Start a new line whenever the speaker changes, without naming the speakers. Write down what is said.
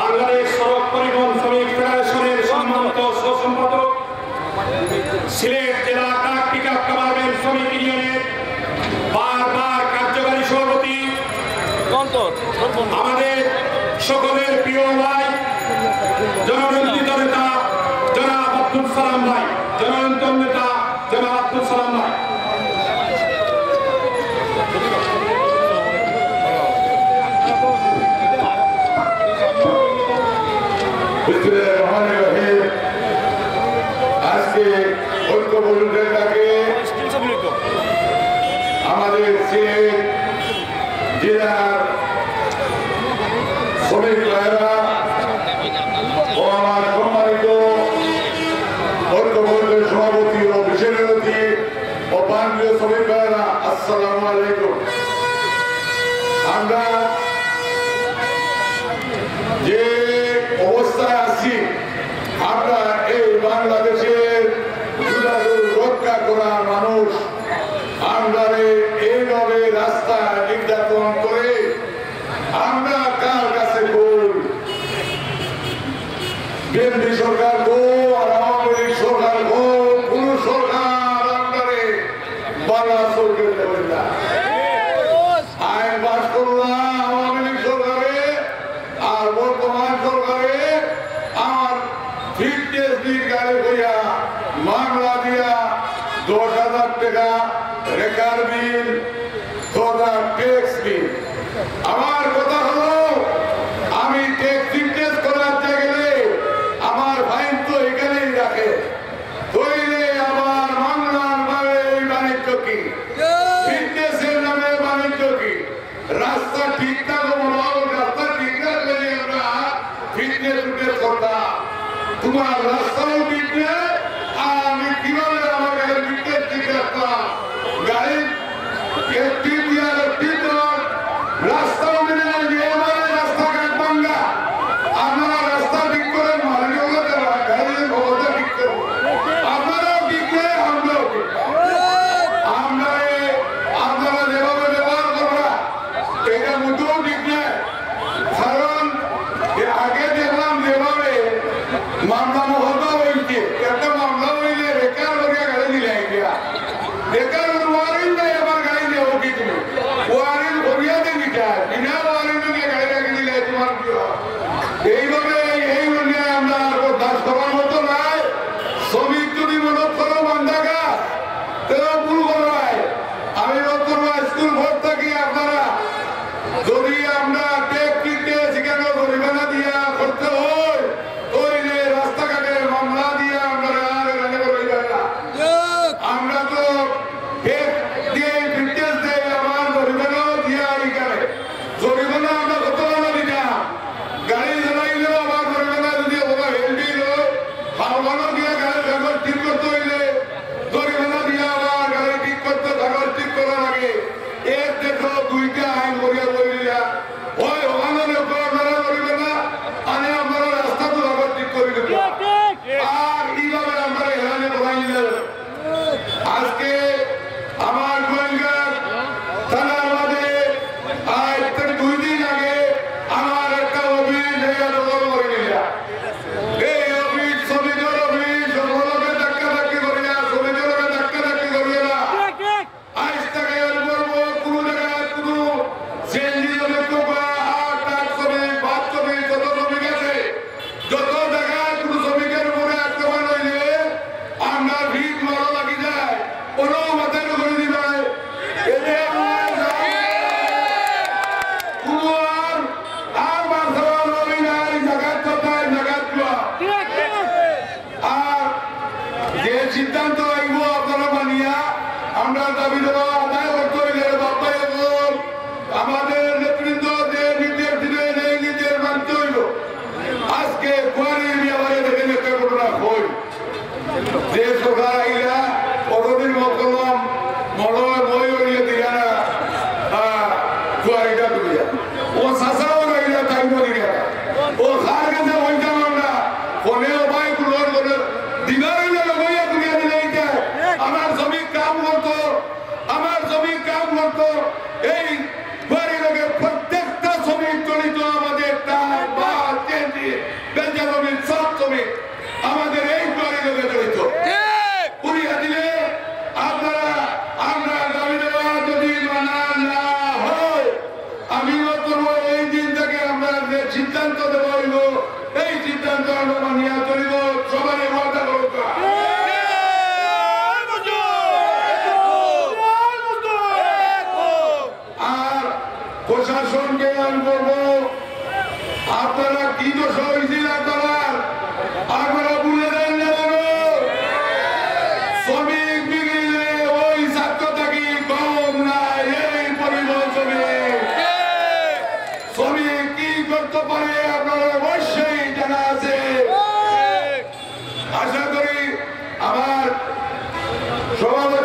বাংলাদেশ সড়ক পরিবহন শ্রমিক ফেডারেশনের সম্মানিত সহ-সম্পাদক, সিলেট জেলা ট্রাক পিকআপ কমারভ্যান শ্রমিক ইউনিয়নের বারবার কার্যকারী সভাপতি, আমাদের সকলের প্রিয় ভাই, জননন্দিত নেতা জনাব আব্দুল সালাম ভাই, জননন্দিত নেতা জনাব আব্দুল সালাম ভাই,
আজকে ঐক্যবদ্ধের ডাকে আমাদের সিলেট জেলার শ্রমিক ভাইরা ও আমার সম্মানিত ঐক্যবদ্ধের সভাপতি ও বিশেষ অতিথি ও প্রান্তীয় শ্রমিক ভাইরা, আসসালামু আলাইকুম। আমরা যে অবস্থায় আছি, আমরা এই বাংলাদেশের রক্ষা করা মানুষ, আমরা এইভাবে রাস্তায় নির্যাতন করে আমরা কার কাছে বল? বিএনপি সরকার গো আর আওয়ামী লীগ সরকার গো, কোন সরকার আপনারে বাংলা চলতে দেবেন না। আইন পাস করলাম আওয়ামী লীগ সরকারে, আর বর্তমান সরকারে আমার ফিটনেস বিল গাড়ি হইয়া মামলা দিয়া 10,000 টাকা রেকার বিল, 10,000 ট্যাক্স বিল। আমার কথা হলো, আমি ট্যাক্স ফিটনেস করাতে গেলে আমার ফাইন তো এখানেই রাখে, তৈলে আমার মামলার নামে বাণিজ্য কি, ফিটনেসের নামে বাণিজ্য কি? রাস্তা ঠিক থাকো বলো, রাস্তা ঠিক রাখলে আমরা ফিটনেস করতাম। তোমার রাস্তাও ঠিক নেই, আর আমি কিভাবে আমার গাড়ির ফিটনেস ঠিক রাখতাম? গাড়ির একটি রাস্তাও মেনে নেই, রাস্তাঘাট ভাঙ্গা। আপনারা রাস্তা ঠিক করেন, গাড়ির ক্ষমতা ঠিক করেন, আপনারাও ঠিক নেই, আমরাও ঠিক। আপনারা যেভাবে ব্যবহার করা এটা মোটেও ঠিক নেই। কারণ আগে দেখলাম যেভাবে মামলা মহল্লা হয়েছে, একটা মামলা হইলে রেকার হইয়া গাড়ি দিলে রেকার ওয়ারেন্ট নাই, আমার গাড়ি দেবো কি তুমি? ওয়ারেন্ট করিয়া দিবি বিনা ওয়ারেন্ট নিয়ে গাড়ি রাখি দিলে তোমার কি হয়? এইভাবে এই অন্যায় আমরা দাস করার মতো নাই। শ্রমিক যদি মনত করো বান্ধা গাছ, তেও ভুল করায়। আমি বর্তমান স্কুল ভোট থাকি, আপনারা যদি আমরা টেক কিনতে সেখানে জরিমানা দিয়া করতে হয়, তৈরি রাস্তাঘাটে মামলা দিয়ে আমরা আমরা তো টেক দিয়ে ফিটনেস দেয়, আমার জরিমানাও দিয়া এখানে জরিমানা আমরা কত জানি না। গাড়ি চালাইলেও আমার জরিমানা যদি হেলদি হাওয়ানো দিয়া গাড়ি কাগজ ঠিক করতে হইলে জরিমানা দিয়া আবার গাড়ি ঠিক করতে কাগজ ঠিক করা লাগে। এর দেখো দুইটা আইন করিয়া বলিলা হয় ওখানে আপনারা করিবে না, আনে আপনারা রাস্তা তো কাগজ ঠিক করে দেব। আর এইভাবে আমরা এখানে বলাই দিলাম। আজকে আমার গোয়েঙ্গার থানার মাঝে আজ 2 দিন আগে আমার একটা অফিস দখল করে নিলা। এই অফিস শ্রমিকের অফিস, সকলকে ধাক্কাধাক্কি করিয়া শ্রমিকের ধাক্কাধাক্কি করিয়া না আজ তাকে বলবো কোনো জায়গায় কোনো সিএনজি শ্রমিক শ্রমিক, ভাত শ্রমিক, যত শ্রমিক আছে, যত জায়গায় কোনো শ্রমিকের উপরে আক্রমণ হইলে আমরা ভিড় মারা লাগি যায়, কোনো মাথায় করে দিবাই সিদ্ধান্ত লাগব আপনারা মানিয়া আমরা দাবি দেওয়া আদায় করতে হইলে বাপ্পাই আমাদের নেতৃত্ব যে নির্দেশ দিলে এই নির্দেশ মানতে হইল। আজকে কুয়ারির ব্যাপারে দেখেন একটা ঘটনা হই, যে সরকার আইলা কতদিন মতলাম মলয় বই হইলে দিয়া না কুয়ারিটা তুলিয়া ও শাসাও রইলা টাইম দিয়া ও খার কাছে হইতাম আমরা ফোনে ভাই কুলোর করে দিবার হইলে লগইয়া তুলিয়া দিলে আমার জমি কাম করতো, আমার জমি কাম করতো। এই কুয়ারি লোকের প্রত্যেকটা শ্রমিক জড়িত আমাদের বিঘা জমি সব জমি আমাদের এই করিডোরে জড়িত। পুরিয়া দিলে আপনারা আমরা দাবি দেওয়া যদি মানা না হয় আমি করবো এই দিন থেকে আমরা যে সিদ্ধান্ত দেব হইব এই সিদ্ধান্ত আমরা মানিয়া চলিব সবাই ওয়াদা করব। আর প্রশাসনকে আমি বলবো আপনারা কি দোষ হয়েছিল আপনারা ভুলে দেন না শ্রমিক বিঘিলে ওই ছাত্র থাকি কম নাই এই পরিবহন শ্রমিক কি করতে পারে আপনারা অবশ্যই জানা আছে। আশা করি আমার সভাপতি